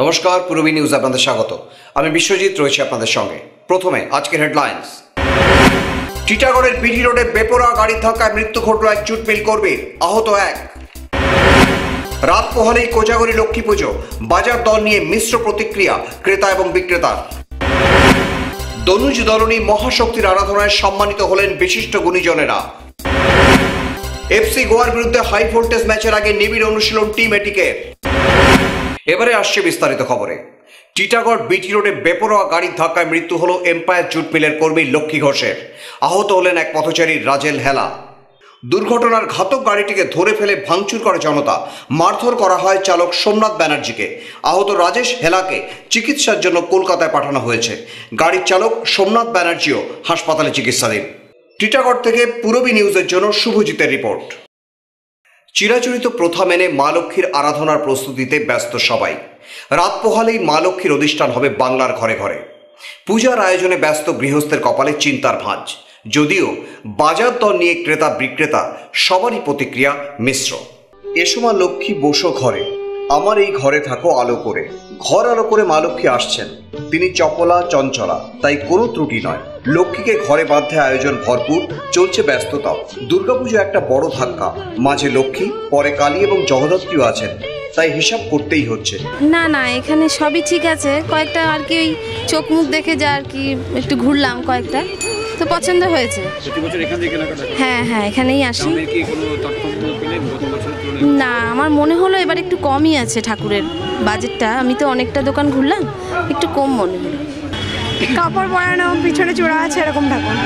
নমস্কার, পূর্বী নিউজ আপনাদের স্বাগত। আমি বিশ্বজিৎ রয়েছি আপনাদের সঙ্গে। প্রথমে আজকের হেডলাইন্স। টিটাগড়ের বিটি রোডে বেপরোয়া গাড়ির ধাক্কায় মৃত্যু ঘটল এক জুট মিল কর্মীর, আহত এক। রাত পোহালেই কোজাগরী লক্ষ্মী পুজো, বাজার দল নিয়ে মিশ্র প্রতিক্রিয়া ক্রেতা এবং বিক্রেতার। দনুজ দলনী মহাশক্তির আরাধনায় সম্মানিত হলেন বিশিষ্ট গুণীজনেরা। এফসি গোয়ার বিরুদ্ধে হাই ভোল্টেজ ম্যাচের আগে নিবিড় অনুশীলন টিম এটিকের। এবারে আসছে বিস্তারিত খবরে। টিটাগড় বিটি রোডে বেপরোয়া গাড়ির ধাক্কায় মৃত্যু হলো এম্পায়ার জুট মিলের কর্মী লক্ষ্মী ঘোষের। আহত হলেন এক পথচারী রাজেল হেলা। দুর্ঘটনার ঘাতক গাড়িটিকে ধরে ফেলে ভাঙচুর করে জনতা। মারধর করা হয় চালক সোমনাথ ব্যানার্জিকে। আহত রাজেশ হেলাকে চিকিৎসার জন্য কলকাতায় পাঠানো হয়েছে। গাড়ির চালক সোমনাথ ব্যানার্জিও হাসপাতালে চিকিৎসাধীন। টিটাগড় থেকে পূরবী নিউজের জন্য শুভজিতের রিপোর্ট। চিরাচরিত প্রথা মেনে মা লক্ষ্মীর আরাধনার প্রস্তুতিতে ব্যস্ত সবাই। রাত পোহালেই মা লক্ষ্মীর অধিষ্ঠান হবে বাংলার ঘরে ঘরে। পূজার আয়োজনে ব্যস্ত গৃহস্থের কপালে চিন্তার ভাঁজ। যদিও বাজার দর নিয়ে ক্রেতা বিক্রেতা সবারই প্রতিক্রিয়া মিশ্র। এসো মা লক্ষ্মী বসো ঘরে, আমার এই ঘরে থাকো আলো করে। ঘর আলো করে মা লক্ষ্মী আসছেন। তিনি চপলা চঞ্চলা, তাই কোনো ত্রুটি নয়। লক্ষ্মীকে ঘরে বাঁধতে আয়োজন ভরপুর, চলছে ব্যস্ততা। দুর্গাপুজো একটা বড় ধাক্কা। মাঝে লক্ষ্মী, পরে কালী এবং জগদ্ধাত্রীও আছেন, তাই হিসাব করতেই হচ্ছে। না এখানে সবই ঠিক আছে। কয়েকটা আর কি ওই চোখ মুখ দেখে যা আর কি একটু ঘুরলাম, কয়েকটা তো পছন্দ হয়েছে। হ্যাঁ এখানেই আসি। না, আমার মনে হলো এবার একটু কমই আছে ঠাকুরের বাজেটটা। আমি তো অনেকটা দোকান ঘুরলাম, একটু কম মনে হলো। কাপড় পরানো, পিছনে চূড়া আছে, এরকম ঠাকুর।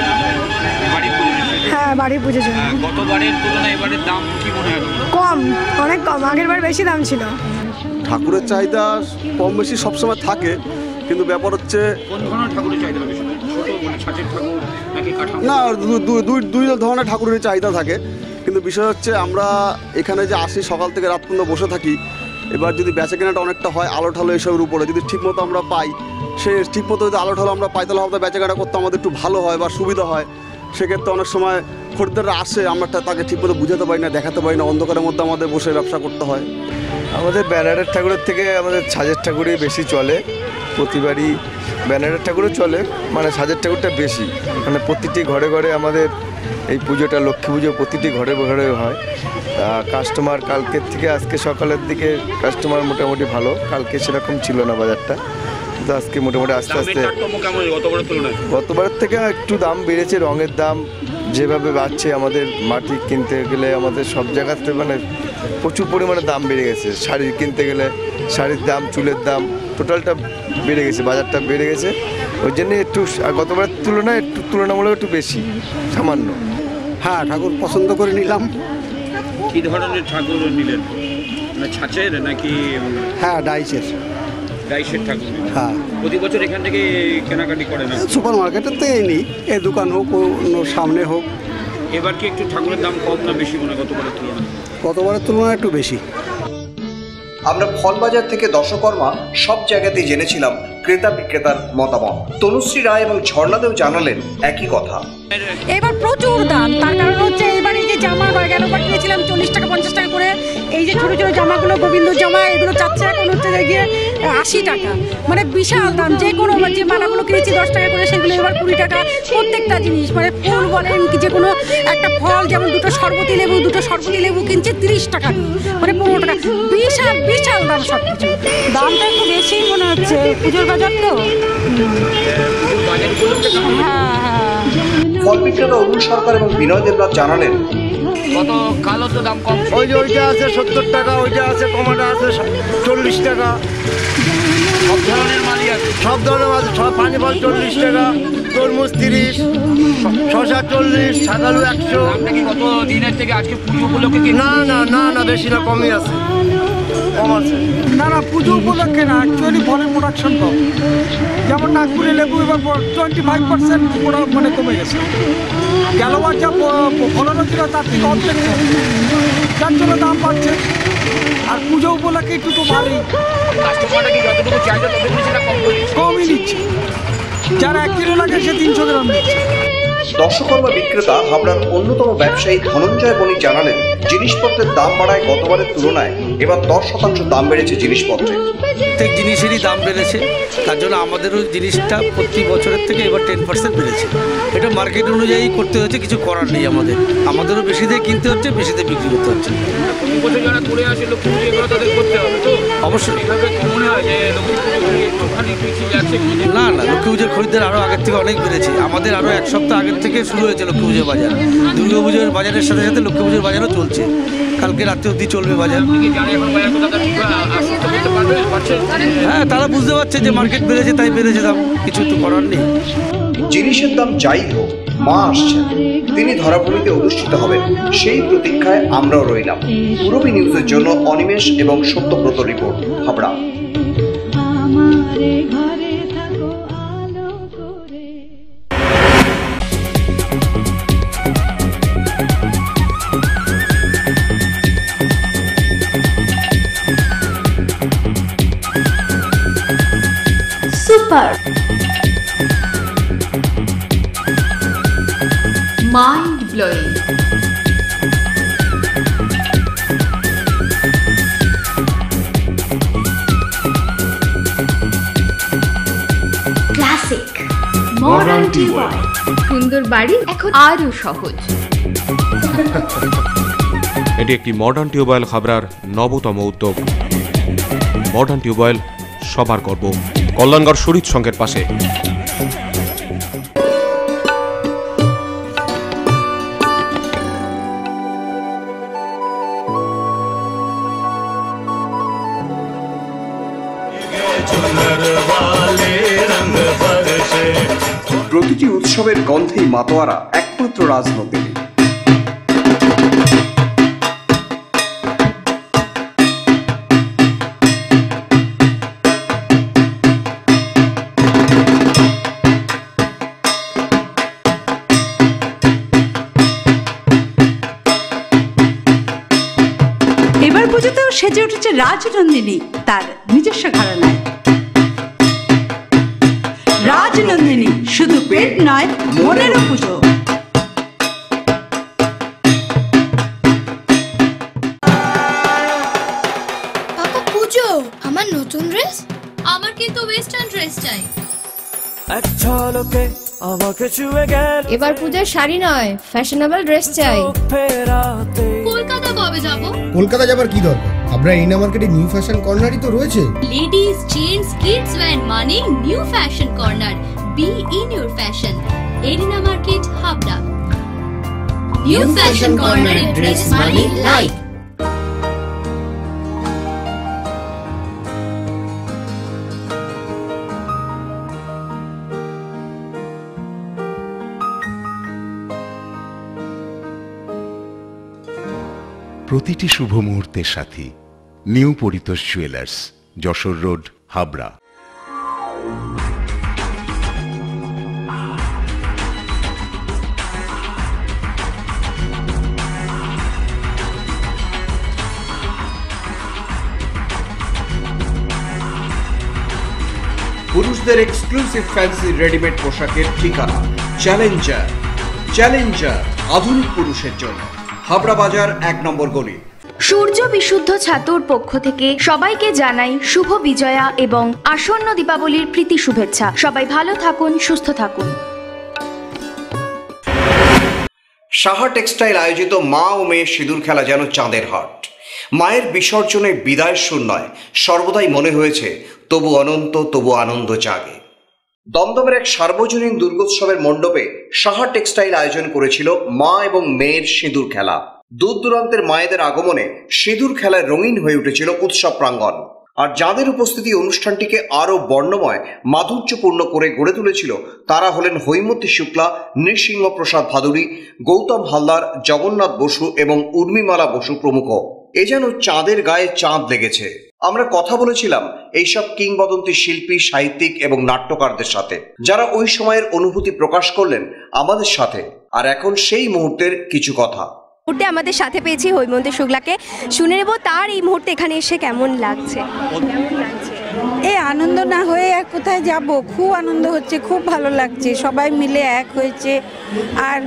হ্যাঁ, বাড়ির পুজোর জন্য। গতবারের তুলনায় এবারের দাম কি মনে হয়? কম, অনেক কম। আগের বার বেশি দাম ছিল। ঠাকুরের চাহিদা কম বেশি সবসময় থাকে, কিন্তু ব্যাপার হচ্ছে কোন ধরনের ঠাকুরের চাহিদা বেশি? ছোট মানে ছাঁচের ঠাকুর নাকি কাঠামো? না, দুই ধরনের ঠাকুরের চাহিদা থাকে, কিন্তু বিষয় হচ্ছে আমরা এখানে যে আসি সকাল থেকে রাত পর্যন্ত বসে থাকি। এবার যদি বেচা কেনাটা অনেকটা হয় আলো ঠালো এসবের উপরে, যদি ঠিকমতো আমরা পাই, সে ঠিকমতো যদি আলো ঠালো আমরা পাই, তাহলে আমাদের বেচা কেনা করতে আমাদের একটু ভালো হয় বা সুবিধা হয়। সেক্ষেত্রে অনেক সময় খরিদ্দাররা আসে, আমরা তাকে ঠিকমতো বুঝাতে পারি না, দেখাতে পারি না, অন্ধকারের মধ্যে আমাদের বসে ব্যবসা করতে হয়। আমাদের ব্যানারের ঠাকুরের থেকে আমাদের সাজের ঠাকুরই বেশি চলে। প্রতিবারই ব্যানারের ঠাকুরও চলে, মানে সাজের ঠাকুরটা বেশি। মানে প্রতিটি ঘরে ঘরে আমাদের এই পুজোটা, লক্ষ্মী পুজো প্রতিটি ঘরে ঘরে হয়। কাস্টমার কালকের থেকে আজকে সকালের দিকে কাস্টমার মোটামুটি ভালো। কালকে সেরকম ছিল না বাজারটা, কিন্তু আজকে মোটামুটি আস্তে আস্তে গতবারের থেকে একটু দাম বেড়েছে। রঙের দাম যেভাবে বাড়ছে, আমাদের মাটি কিনতে গেলে আমাদের সব জায়গাতে মানে প্রচুর পরিমাণে দাম বেড়ে গেছে। শাড়ি কিনতে গেলে শাড়ির দাম, চুলের দাম টোটালটা বেড়ে গেছে, বাজারটা বেড়ে গেছে। ওই জন্যে একটু গতবারের তুলনায় একটু তুলনামূলক একটু বেশি, সামান্য। হ্যাঁ, ঠাকুর পছন্দ করে নিলাম। কি ধরনের ঠাকুর নিলেন? মানে ছাঁচের নাকি? হ্যাঁ, ডাইসের ঠাকুর। হ্যাঁ, প্রতি বছর এখান থেকে কেনাকাটি করেন? সুপার মার্কেটের থেকেই নিই, এই দোকান হোক, অন্য সামনে হোক। এবার কি একটু ঠাকুরের দাম কম না বেশি মনে হয় গতবারের তুলনায়? গতবারের তুলনায় একটু বেশি। আমরা ফলবাজার থেকে দশকর্মা সব জায়গাতেই জেনেছিলাম ক্রেতা বিক্রেতার মতামত। তনুশ্রী রায় এবং ঝর্ণাদেও জানালেন একই কথা। এবার প্রচুর দাম। তার কারণ হচ্ছে এবার এই যে জামা গেলবার কিনেছিলাম 40 টাকা 50 টাকা করে, এই যে ছোট ছোট জামাগুলো, গোবিন্দ জামা, এগুলো চাচ্ছে এখন হচ্ছে গিয়ে 80 টাকা। মানে বিশাল দাম। যে কোনো যে মালাগুলো কিনেছি 10 টাকা করে, সেগুলো এবার 20 টাকা। প্রত্যেকটা জিনিস, মানে ফুল বলেন কি, যে কোনো একটা ফল, যেমন দুটো সরবতি লেবু কিনছে 30 টাকা দিয়ে, মানে 15 টাকা। বিশাল দাম সব কিছু। দামটা একটু বেশি মনে হচ্ছে, পুজোর বাজার তো। হ্যাঁ। ফল বিক্রেতা অরুণ সরকার এবং বিনয় দেবনাথ জানালেন, কত কালো তো দাম কম। ওইটা আছে 70 টাকা, ওইটা আছে কমাটা আছে 40 টাকা। সব ধরনের মালই আছে? সব ধরনের মাছ, সব পানি ফল 40 টাকা, তরমুজ 30, শসা 40, শাকালু 100। নাকি গত দিনের থেকে আজকে পুজো উপলক্ষে? না বেশি না, কমই আছে, কম আছে। না পুজো উপলক্ষে না, অ্যাকচুয়ালি ফলের প্রোডাকশন কম। যেমন নাগপুরে লেবু এবার 25% মানে কমে গেছে। গেলবার যা ফলন ছিল তার থেকে অর্ধেক, যার জন্য দাম বাড়ছে। আর পুজো উপলক্ষে একটু তো ভালোই, কমই নিচ্ছে। যারা 1 কিলো লাগে সে 300 গ্রাম নিচ্ছে। দর্শকর্মা বিক্রেতা হাবড়ার অন্যতম ব্যবসায়ী ধনঞ্জয় বণিক জানালেন, জিনিসপত্রের দাম বাড়ায় গতবারের তুলনায় এবার 10% দাম বেড়েছে জিনিসপত্রে। প্রত্যেক জিনিসেরই দাম বেড়েছে, তার জন্য আমাদেরও জিনিসটা প্রতি বছরের থেকে এবার 10% বেড়েছে। এটা মার্কেট অনুযায়ী করতে হচ্ছে, কিছু করার নেই। আমাদেরও বেশি দিয়ে কিনতে হচ্ছে, বেশি দিয়ে বিক্রি করতে হচ্ছে। প্রতি বছর যারা করে আসে লক্ষ্মী পুজো এগুলো তাদের করতে হবে তো অবশ্যই। এইভাবে মনে হয় যে লক্ষ্মী পুজো একটুখানি পিছিয়ে যাচ্ছে। না না, লক্ষ্মী পুজোর খরিদ্দার আরও আগের থেকে অনেক বেড়েছে। আমাদের আরও এক সপ্তাহ আগের থেকে শুরু হয়েছে লক্ষ্মী পুজোর বাজার। দুর্গা পুজোর বাজারের সাথে সাথে লক্ষ্মী পুজোর বাজারও চলছে, কালকে রাত্রে অবধি চলবে বাজার। হ্যাঁ, তারা বুঝতে পারছে যে মার্কেট বেড়েছে, তাই বেড়েছে দাম, কিছু তো করার নেই। জিনিসের দাম যাই হোক, মা আসছেন, তিনি ধরাভূমিতে অধিষ্ঠিত হবেন, সেই প্রতীক্ষায় আমরাও রইলাম। পূরবী নিউজের জন্য অনিমেষ এবং Satyabrata report, Habra. Super mind blowing, classic, modern tubewell, সুন্দর বাড়ি এখন আরো সহজ। এটি একটি মডার্ন টিউবওয়েল হাবড়ার নবতম উদ্যোগ। মডার্ন টিউবওয়েল সবার গর্ব, কল্যাণগড় শরীর সংঘের পাশে। প্রতিটি উৎসবের গন্ধেই মাতোয়ারা একমাত্র রাজনন্দিনী। এবার পুজোতেও সেজে উঠেছে রাজনন্দিনী তার নিজস্ব ঘরানায়। রাজনন্দিনী শুধু পেট নয়, মনেরও পুজো। পাপা পুজো, আমার নতুন ড্রেস। আমার কিন্তু ওয়েস্টার্ন ড্রেস চাই। এবার পূজার শাড়ি নয়, ফ্যাশনেবল ড্রেস চাই। কলকাতা কবে যাব? কলকাতা যাবার কি দরকার, আমরা এরিনা মার্কেটে নিউ ফ্যাশন কর্নারই তো রয়েছে। লেডিস, জেন্টস, কিডস ওয়্যার মানে new fashion corner. Be in your fashion. Arena market, Habra. New fashion কর্নারের ড্রেস মানে লাইফ। প্রতিটি শুভ মুহূর্তের সাথী new Paritosh jewellers, Jessore road, Habra. পুরুষদের এক্সক্লুসিভ ফ্যান্সি রেডিমেড পোশাকের ঠিকানা চ্যালেঞ্জার। চ্যালেঞ্জার আধুনিক পুরুষের জন্য, হাবড়া বাজার 1 নম্বর গলি। সূর্য বিশুদ্ধ ছাতুর পক্ষ থেকে সবাইকে জানাই শুভ বিজয়া এবং আসন্ন দীপাবলির প্রীতি শুভেচ্ছা। সবাই ভালো থাকুন, সুস্থ থাকুন। সাহা টেক্সটাইল আয়োজিত মা ও মেয়ের সিঁদুর খেলা যেন চাঁদের হাট। মায়ের বিসর্জনে বিদায় শূন্যয় সর্বদাই মনে হয়েছে তবু অনন্ত, তবু আনন্দ জাগে। দমদমের এক সার্বজনীন দুর্গোৎসবের মণ্ডপে সাহা টেক্সটাইল আয়োজন করেছিল মা এবং মেয়ের সিঁদুর খেলা। দূর দূরান্তের মায়েদের আগমনে সিঁদুর খেলায় রঙিন হয়ে উঠেছিল উৎসব প্রাঙ্গণ। আর যাদের উপস্থিতি অনুষ্ঠানটিকে আরও বর্ণময়, মাধুর্যপূর্ণ করে গড়ে তুলেছিল তারা হলেন হৈমন্তী শুক্লা, নৃসিংহ প্রসাদ ভাদুরী, গৌতম হালদার, জগন্নাথ বসু এবং উর্মিমালা বসু প্রমুখ। এ যেন চাঁদের গায়ে চাঁদ লেগেছে। আমরা কথা বলেছিলাম এইসব কিংবদন্তি শিল্পী, সাহিত্যিক এবং নাট্যকারদের সাথে, যারা ওই সময়ের অনুভূতি প্রকাশ করলেন আমাদের সাথে। আর এখন সেই মুহূর্তের কিছু কথা। মুহূর্তে আমাদের সাথে পেয়েছি হৈমন্তী শুক্লাকে, শুনে নেব তার এই মুহূর্তে এখানে এসে কেমন লাগছে। এই আনন্দ না হয়ে আর কোথায় যাব, খুব আনন্দ হচ্ছে, খুব ভালো লাগছে, সবাই মিলে এক হয়েছে। আর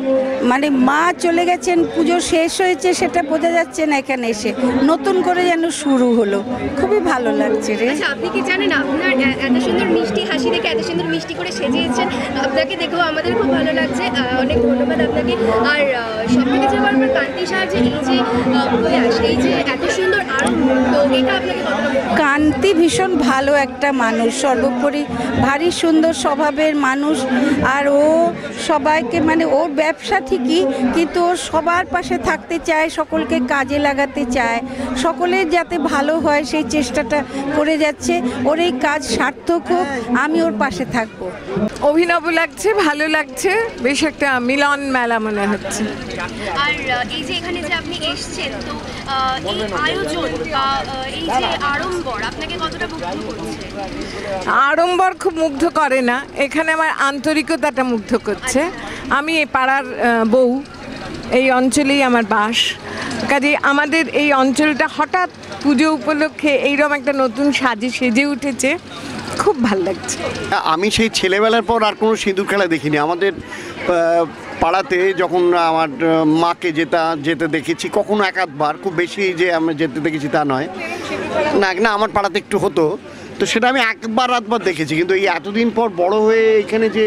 মানে মা চলে গেছেন, পুজো শেষ হয়েছে সেটা বোঝা যাচ্ছে না, এখানে এসে নতুন করে যেন শুরু হলো, খুবই ভালো লাগছে রে। আচ্ছা, আপনি কি জানেন আপনার এত সুন্দর মিষ্টি হাসি দেখে, এত সুন্দর মিষ্টি করে সেজেছেন, আপনাকে দেখেও আমাদের খুব ভালো লাগছে, অনেক ধন্যবাদ আপনাকে। আর সব থেকে যে আমার কান্তি সাহায্যে এই যে প্রয়াস, এই যে এত সুন্দর আরম্ভ, তো এটা আপনাকে কান্তি ভীষণ ভালো একটা মানুষ, সর্বোপরি ভারী সুন্দর স্বভাবের মানুষ। আর ও সবাইকে মানে ওর ব্যবসা ঠিকই, কিন্তু ও সবার পাশে থাকতে চায়, সকলকে কাজে লাগাতে চায়, সকলের যাতে ভালো হয় সেই চেষ্টাটা করে যাচ্ছে। ওর এই কাজ সার্থক হোক, আমি ওর পাশে থাকবো। অভিনব লাগছে, ভালো লাগছে, বেশ একটা মিলন মেলা মনে হচ্ছে। আর এই যে এখানে যে আপনি এসেছেন, তো এই আয়োজন বা এই যে আড়ম্বর আপনাকে কতটা মুগ্ধ করছে? আড়ম্বর খুব মুগ্ধ করে না, এখানে আমার আন্তরিকতাটা মুগ্ধ করছে। আমি এই পাড়ার বউ, এই অঞ্চলেই আমার বাস, কাজে আমাদের এই অঞ্চলটা হঠাৎ পুজো উপলক্ষে এইরকম একটা নতুন সাজে সেজে উঠেছে, খুব ভাল লাগছে। আমি সেই ছেলেবেলার পর আর কোনো সিঁদুর খেলা দেখিনি। আমাদের পাড়াতে যখন আমার মাকে যেতে দেখেছি, কখনো এক আধবার, খুব বেশি যে আমি যেতে দেখেছি তা নয়, না আমার পাড়াতে একটু হতো, তো সেটা আমি একবার আধবার দেখেছি। কিন্তু এই এতদিন পর বড় হয়ে এখানে যে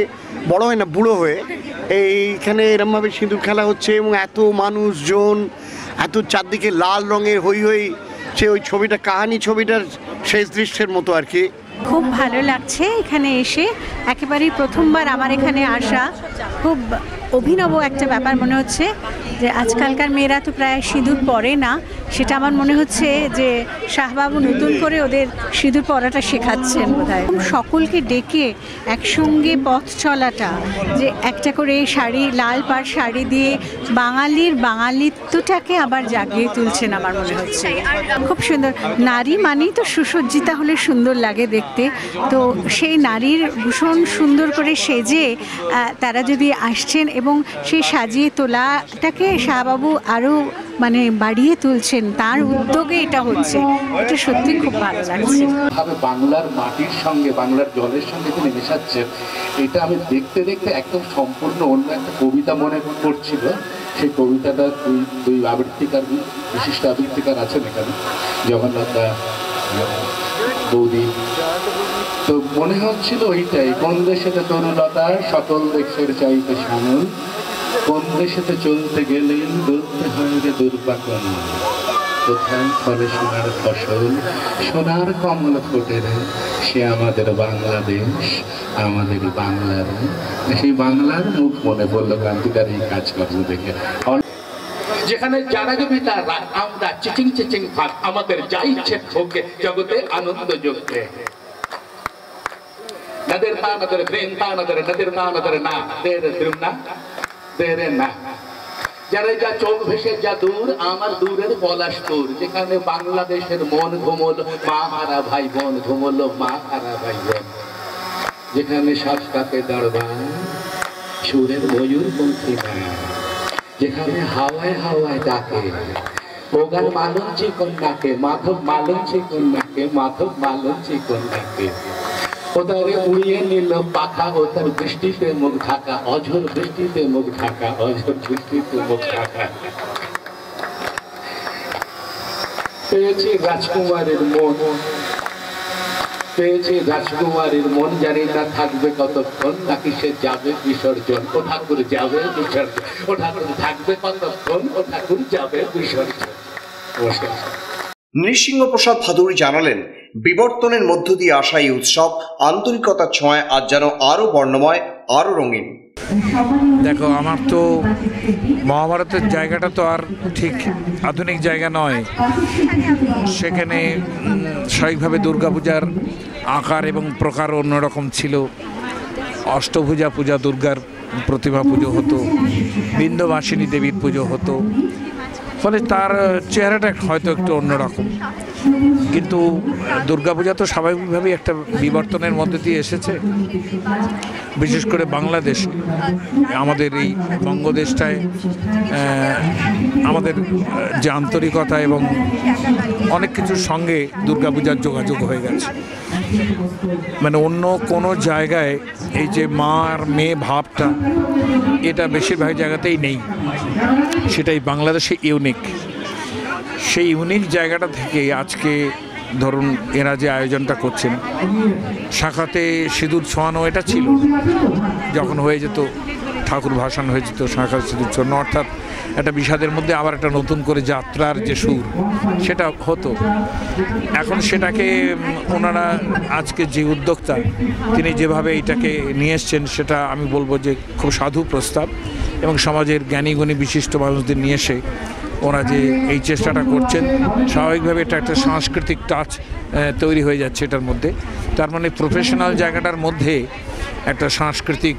বড় হয় না, বুড়ো হয়ে এইখানে এরমভাবে সিঁদুর খেলা হচ্ছে এবং এত মানুষজন, এত চারদিকে লাল রঙের হই হই, সে ওই ছবিটা, কাহানি ছবিটার শেষ দৃশ্যের মতো আর কি। খুব ভালো লাগছে এখানে এসে, একেবারেই প্রথমবার আমার এখানে আসা, খুব অভিনব একটা ব্যাপার মনে হচ্ছে যে আজকালকার মেয়েরা তো প্রায় সিঁদুর পরে না, সেটা আমার মনে হচ্ছে যে শাহবাবু নতুন করে ওদের সিঁদুর পরাটা শেখাচ্ছেন বোধহয়। সকলকে ডেকে একসঙ্গে পথ চলাটা, যে একটা করে শাড়ি, লাল পাড় শাড়ি দিয়ে বাঙালির বাঙালিত্বটাকে আবার জাগিয়ে তুলছেন আমার মনে হচ্ছে। খুব সুন্দর, নারী মানেই তো সুসজ্জিতা হলে সুন্দর লাগে দেখতে, তো সেই নারীর ভীষণ সুন্দর করে সেজে তারা যদি আসছেন এবং সেই সাজিয়ে তোলাটাকে শাহবাবু আরও মানে বাড়িয়ে তুলছেন, তার উদ্যোগে এটা হচ্ছে, এটা সত্যি খুব ভালো লাগছে। বাংলার মাটির সঙ্গে, বাংলার জলের সঙ্গে তিনি মেশাচ্ছেন, এটা আমি দেখতে দেখতে একদম সম্পূর্ণ অন্য একটা কবিতা মনে পড়ছিল। সেই কবিতাটা দুই আবৃত্তিকার, বিশিষ্ট আবৃত্তিকার আছেন এখানে, জগন্নাথ বৌদি, তো মনে হচ্ছিল ওইটাই, কোন দেশেতে তরুলতা সকল দেশের চাইতে সামল, কোন দেশেতে চলতে গেলেই বলতে হয় রে দুর্বাকন, কোথায় ফলে সোনার ফসল, সোনার কমল ফোটে রে, সে আমাদের বাংলাদেশ, আমাদের বাংলার, সেই বাংলার মুখ মনে পড়লো ক্রান্তিকার এই কাজকর্ম দেখে। যেখানে জানা যাবে তারা আমরা চিচিং চিচিং ভাগ, আমাদের যা ইচ্ছে হোকে, জগতে আনন্দ যোগে, নদের তা নদের প্রেম তা নদের নদের তা নদের না দের দ্রুমনা দেরে না, যারা যা চোখ ভেসে যা দূর, আমার দূরের পলাশপুর, যেখানে বাংলাদেশের মন ঘুমল, মা হারা ভাই বোন ঘুমল, মা হারা ভাই বোন, যেখানে শ্বাসটাকে দরবার, সুরের ময়ূর পন্থী না, যেখানে হাওয়ায় হাওয়ায় ডাকে, ওগার মালঞ্চি কন্যাকে, মাধব মালঞ্চি কন্যাকে, মাধব মালঞ্চি কন্যাকে, ওদারে উড়িয়ে নিল পাখা, ওদের বৃষ্টিতে মুখ ঢাকা, অঝোর বৃষ্টিতে মুখ ঢাকা, অঝোর বৃষ্টিতে মুখ ঢাকা। পেয়েছি রাজকুমারের মন, পেয়েছি রাজকুমারের মন, জানি না থাকবে কতক্ষণ, নাকি সে যাবে বিসর্জন, ও ঠাকুর যাবে বিসর্জন, ও ঠাকুর থাকবে কতক্ষণ, ও ঠাকুর যাবে বিসর্জন। নমস্কার। নৃসিংহ প্রসাদ ভাদুড়ী জানালেন, বিবর্তনের মধ্য দিয়ে আসা এই উৎসব আন্তরিকতার ছোঁয়ায় আজ যেন আরো বর্ণময়, আরো রঙিন। দেখো, আমার তো মহাভারতের জায়গাটা তো আর ঠিক আধুনিক জায়গা নয়, সেখানে স্বাভাবিকভাবে দুর্গাপূজার আকার এবং প্রকার অন্যরকম ছিল। অষ্টভুজা পূজা দুর্গার প্রতিমা পুজো হতো, বিন্ধ্যবাসিনী দেবীর পুজো হতো, ফলে তার চেহারাটা হয়তো একটু অন্যরকম। কিন্তু দুর্গাপূজা তো স্বাভাবিকভাবেই একটা বিবর্তনের মধ্যে দিয়ে এসেছে, বিশেষ করে বাংলাদেশ, আমাদের এই বঙ্গদেশটায় আমাদের যে আন্তরিকতা এবং অনেক কিছুর সঙ্গে দুর্গাপূজার যোগাযোগ হয়ে গেছে। মানে অন্য কোনো জায়গায় এই যে মা আর মেয়ে ভাবটা এটা বেশিরভাগ জায়গাতেই নেই, সেটাই বাংলাদেশে ইউনিক। সেই ইউনিক জায়গাটা থেকে আজকে ধরুন এরা যে আয়োজনটা করছেন, শাখাতে সিঁদুর ছোঁয়ানো এটা ছিল, যখন হয়ে যেত ঠাকুর ভাসান হয়ে যেত শাখাতে সিঁদুর ছোঁয়ানো, অর্থাৎ একটা বিষাদের মধ্যে আবার একটা নতুন করে যাত্রার যে সুর সেটা হতো। এখন সেটাকে ওনারা আজকে যে উদ্যোক্তা তিনি যেভাবে এটাকে নিয়ে এসছেন সেটা আমি বলবো যে খুব সাধু প্রস্তাব, এবং সমাজের জ্ঞানীগুণী বিশিষ্ট মানুষদের নিয়ে এসে ওরা যে এই চেষ্টাটা করছেন, স্বাভাবিকভাবে এটা একটা সাংস্কৃতিক টাচ তৈরি হয়ে যাচ্ছে এটার মধ্যে। তার মানে প্রফেশনাল জায়গাটার মধ্যে একটা সাংস্কৃতিক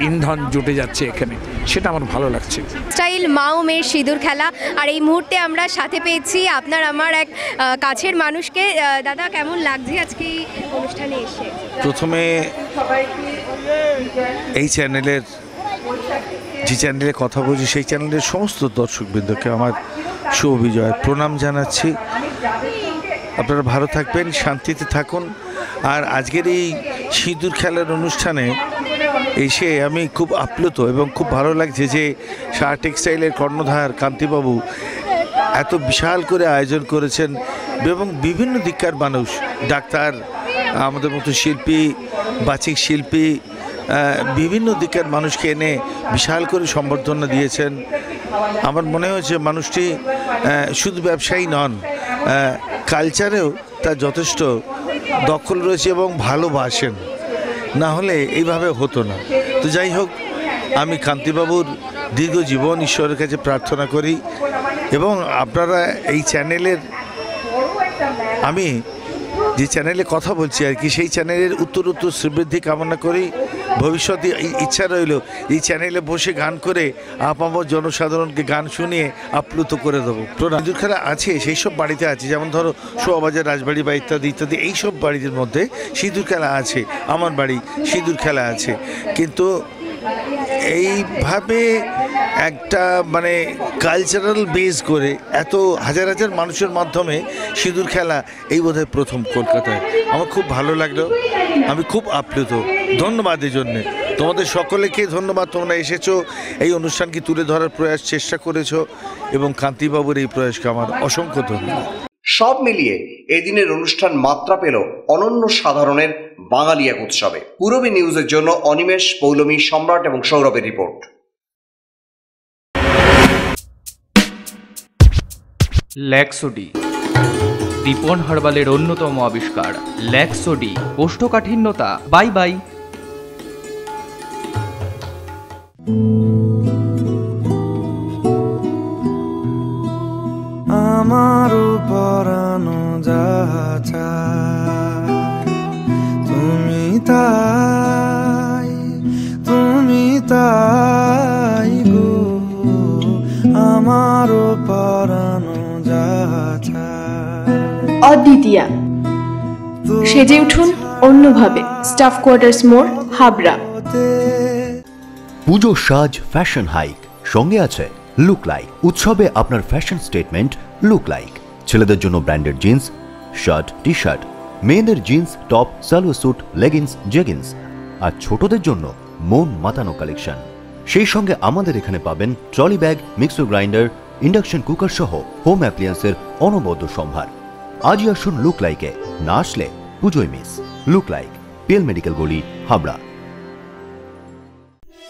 ইন্ধন জুটে যাচ্ছে এখানে, সেটা আমার ভালো লাগছে। স্টাইল মা ও মেয়ের সিঁদুর খেলা, আর এই মুহূর্তে আমরা সাথে পেয়েছি আপনার আমার এক কাছের মানুষকে। দাদা, কেমন লাগছে আজকে এই অনুষ্ঠানে এসে? প্রথমে এই চ্যানেলের যে চ্যানেলে কথা বলছি সেই চ্যানেলের সমস্ত দর্শকবৃন্দকে আমার শুভ বিজয়ের প্রণাম জানাচ্ছি। আপনারা ভালো থাকবেন, শান্তিতে থাকুন। আর আজকের এই সিঁদুর খেলার অনুষ্ঠানে এসে আমি খুব আপ্লুত এবং খুব ভালো লাগছে যে শাহ টেক্সটাইলের কর্ণধার কান্তিবাবু এত বিশাল করে আয়োজন করেছেন, এবং বিভিন্ন দিককার মানুষ, ডাক্তার, আমাদের মতো শিল্পী, বাচিক শিল্পী, বিভিন্ন দিকের মানুষকে এনে বিশাল করে সম্বর্ধনা দিয়েছেন। আমার মনে হয়েছে মানুষটি শুধু ব্যবসায়ী নন, কালচারেও তার যথেষ্ট দখল রয়েছে এবং ভালোবাসেন, না হলে এইভাবে হতো না। তো যাই হোক, আমি কান্তিবাবুর দীর্ঘ জীবন ঈশ্বরের কাছে প্রার্থনা করি, এবং আপনারা এই চ্যানেলের, আমি যে চ্যানেলে কথা বলছি আর কি, সেই চ্যানেলের উত্তরোত্তর শ্রীবৃদ্ধি কামনা করি। ভবিষ্যতে ইচ্ছা রইল এই চ্যানেলে বসে গান করে আপামর জনসাধারণকে গান শুনিয়ে আপ্লুত করে দেবো। সিঁদুর খেলা আছে, সেই সব বাড়িতে আছে, যেমন ধরো শোয়াবাজার, রাজবাড়ি বা ইত্যাদি ইত্যাদি, এইসব বাড়ির মধ্যে সিঁদুর খেলা আছে। আমার বাড়ি সিঁদুর খেলা আছে, কিন্তু এইভাবে একটা মানে কালচারাল বেস করে এত হাজার হাজার মানুষের মাধ্যমে সিঁদুর খেলা এই বোধহয় প্রথম কলকাতায়। আমার খুব ভালো লাগলো, আমি খুব আপ্লুত। ধন্যবাদ এই জন্যে, তোমাদের সকলেকে ধন্যবাদ। তোমরা এসেছো, এই অনুষ্ঠানকে তুলে ধরার প্রয়াস চেষ্টা করেছো, এবং কান্তিবাবুর এই প্রয়াসকে আমার অসংখ্য ধন্যবাদ। সব মিলিয়ে এদিনের অনুষ্ঠান মাত্রা পেল অনন্য সাধারণের বাঙালি এক উৎসবে। পূরবী নিউজের জন্য অনিমেষ, পৌলমী, সম্রাট এবং সৌরভের রিপোর্ট। ল্যাক্সোডি, দীপন হার্বালের অন্যতম আবিষ্কার ল্যাক্সোডি। কোষ্ঠকাঠিন্যতা বাই বাই। আমারও পরানো যাহা চায় তুমি তাই, তুমি তাই গো, আমারও পরানো যাহা চায়। অদ্বিতীয়া, সেজে উঠুন অন্যভাবে। স্টাফ কোয়ার্টার্স মোড়, হাবড়া। পুজো সাজ ফ্যাশন হাইক, সঙ্গে আছে লুক লাইক। উৎসবে আপনার ফ্যাশন স্টেটমেন্ট লুক লাইক। ছেলেদের জন্য branded jeans, shirt, T shirt, মেয়েদের jeans, top, salwar suit, leggings, jeggings, আর ছোটদের জন্য মন মাতানো কালেকশন। সেই সঙ্গে আমাদের এখানে পাবেন trolley bag, mixer grinder, induction cooker সহ হোম অ্যাপ্লিয়েন্সের অনবদ্য সম্ভার। আজই আসুন লুক লাইকে, না আসলে পুজোয় miss. Look like, PL medical গলি, হাবড়া।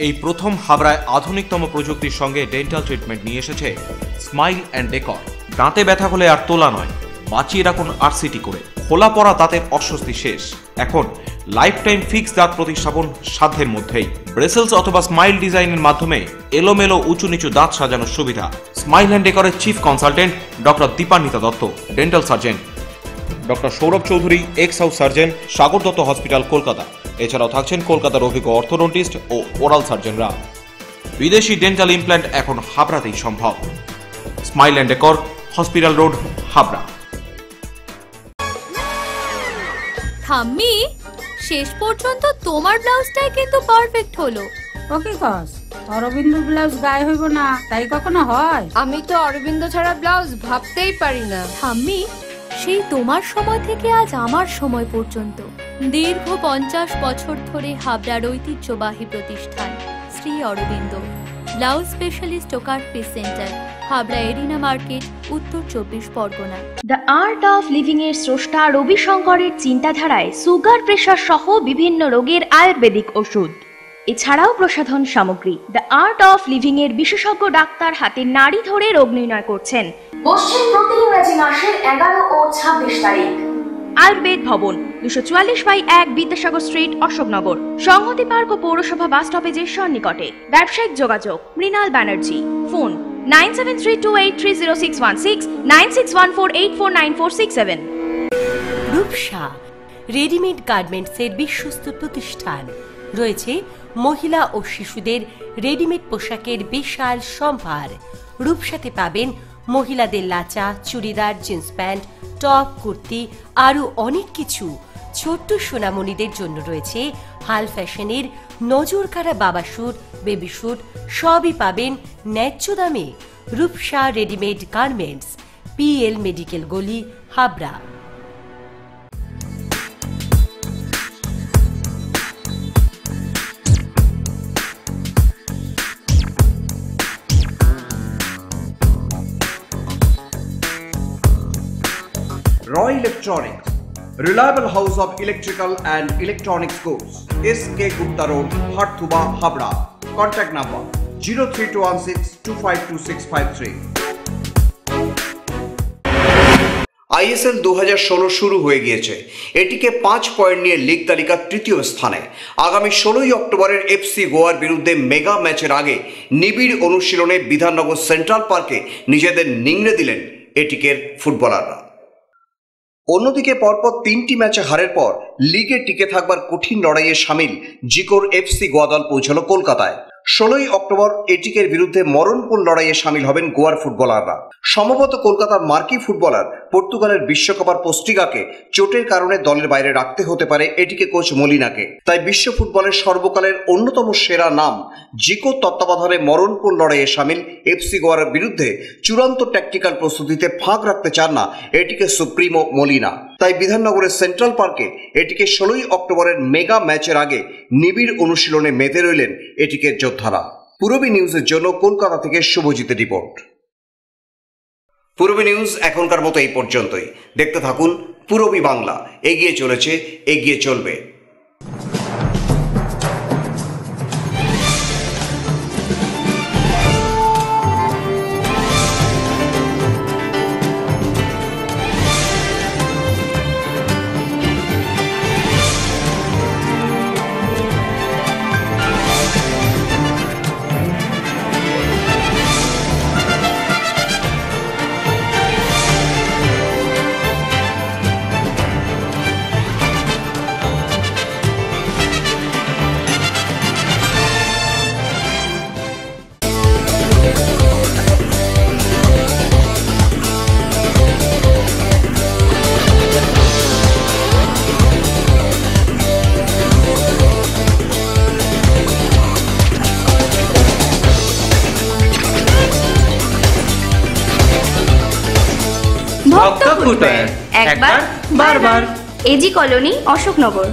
এই প্রথম হাবড়ায় আধুনিকতম প্রযুক্তির সঙ্গে ডেন্টাল ট্রিটমেন্ট নিয়ে এসেছে স্মাইল অ্যান্ড ডেকর। দাঁতে ব্যথা হলে আর তোলা নয়, বাঁচিয়ে রাখুন আরসিটি করে। খোলা পড়া দাঁতের অস্বস্তি শেষ। এখন লাইফ টাইম ফিক্স দাঁত প্রতিস্থাপন সাধ্যের মধ্যেই। ব্রেসেলস অথবা স্মাইল ডিজাইনের মাধ্যমে এলোমেলো উঁচু নিচু দাঁত সাজানোর সুবিধা। স্মাইল অ্যান্ড ডেকরের chief consultant doctor Dipanwita Dutta, dental surgeon doctor Sourav Chowdhury, ex house surgeon, Sagar Dutta hospital, Kolkata. এছাড়াও থাকছেন কলকাতার অভিজ্ঞ অর্থোডন্টিস্ট ও ওরাল সার্জনরা। বিদেশি ডেন্টাল ইমপ্ল্যান্ট এখন হাবড়াতেই সম্ভব। Smile and decor, hospital road, Habra. ঠাম্মি, শেষ পর্যন্ত তোমার ব্লাউজটাই কিন্তু পারফেক্ট হলো। ওকে কস, অরবিন্দ ব্লাউজ গায়ে হইব না, তাই কখনো হয়? আমি তো অরবিন্দ ছাড়া ব্লাউজ ভাবতেই পারি না। ঠাম্মি, সেই তোমার সময় থেকে আজ আমার সময় পর্যন্ত দীর্ঘ 50 বছর ধরে হাবড়ার ঐতিহ্যবাহী প্রতিষ্ঠান শ্রী অরবিন্দ ব্লাউজ স্পেশালিস্ট ও cut piece centre, Habra arena market, উত্তর 24 Pargana. The art of living এর স্রষ্টা রবি শঙ্করের চিন্তাধারায় সুগার প্রেশার সহ বিভিন্ন রোগের আয়ুর্বেদিক ওষুধ, এছাড়াও প্রসাধন সামগ্রী। দ্য আর্ট অফ লিভিং এর বিশেষজ্ঞ ডাক্তার হাতে নাড়ি ধরে রোগ নির্ণয় করছেন। বসছেন প্রতি ইংরেজি মাসের 11 ও 26 তারিখ। আয়ুর্বেদ ভবন, 244/1 বিদ্যাসাগর স্ট্রিট, অশোকনগর, সংহতি পার্ক ও পৌরসভা বাস স্টপেজের সন্নিকটে। ব্যবসায়িক যোগাযোগ মৃণাল ব্যানার্জি, ফোন 9732830616, 9614849467। রূপসা রেডিমেড গার্মেন্টসের বিশ্বস্ত প্রতিষ্ঠান, রয়েছে মহিলা ও শিশুদের রেডিমেড পোশাকের বিশাল সম্ভার। রূপসাতে পাবেন মহিলাদের lachha, churidar, jeans pant, top, kurti, আরও অনেক কিছু। ছোট্ট সোনামণিদের জন্য রয়েছে হাল ফ্যাশনের নজর কাড়া বাবা স্যুট, বেবি স্যুট, সবই পাবেন ন্যায্য দামে। Rupsa readymade garments, PL medical গলি, Habra. Roy Electronics, reliable house of electrical and electronics goods, SK Gupta Road, Harthuba, Habra. Contact number 03216252653. ISL 2016 শুরু হয়ে গিয়েছে। এটিকে 5 পয়েন্ট নিয়ে লিগ তালিকার তৃতীয় স্থানে। আগামী 16ই অক্টোবরের FC গোয়ার বিরুদ্ধে মেগা ম্যাচের আগে নিবিড় অনুশীলনে বিধাননগর সেন্ট্রাল পার্কে নিজেদের নিংড়ে দিলেন এটিকের ফুটবলাররা। অন্যদিকে পরপর 3টি ম্যাচে হারের পর লিগে টিকে থাকবার কঠিন লড়াইয়ে সামিল জিকোর FC গোয়া দল পৌঁছল কলকাতায়। 16ই অক্টোবর এটিকের বিরুদ্ধে মরণপণ লড়াইয়ে সামিল হবেন গোয়ার ফুটবলাররা। সম্ভবত কলকাতার মার্কি ফুটবলার পর্তুগালের বিশ্বকাপার পোস্টিগাকে চোটের কারণে দলের বাইরে রাখতে হতে পারে এটিকে কোচ মলিনাকে। তাই বিশ্ব ফুটবলের সর্বকালের অন্যতম সেরা নাম জিকোর তত্ত্বাবধানে মরণপণ লড়াইয়ে সামিল FC গোয়ার বিরুদ্ধে চূড়ান্ত ট্যাকটিক্যাল প্রস্তুতিতে ফাঁক রাখতে চান না এটিকে সুপ্রিমো মলিনা। তাই বিধাননগরের সেন্ট্রাল পার্কে এটিকে 16ই অক্টোবরের মেগা ম্যাচের আগে নিবিড় অনুশীলনে মেতে রইলেন এটিকের যোদ্ধারা। পূরবী নিউজের জন্য কলকাতা থেকে শুভজিতের রিপোর্ট। পূরবী নিউজ এখনকার মতো এই পর্যন্তই। দেখতে থাকুন পূরবী বাংলা, এগিয়ে চলেছে, এগিয়ে চলবে। একবার বারবার। AG colony, Ashoknagar.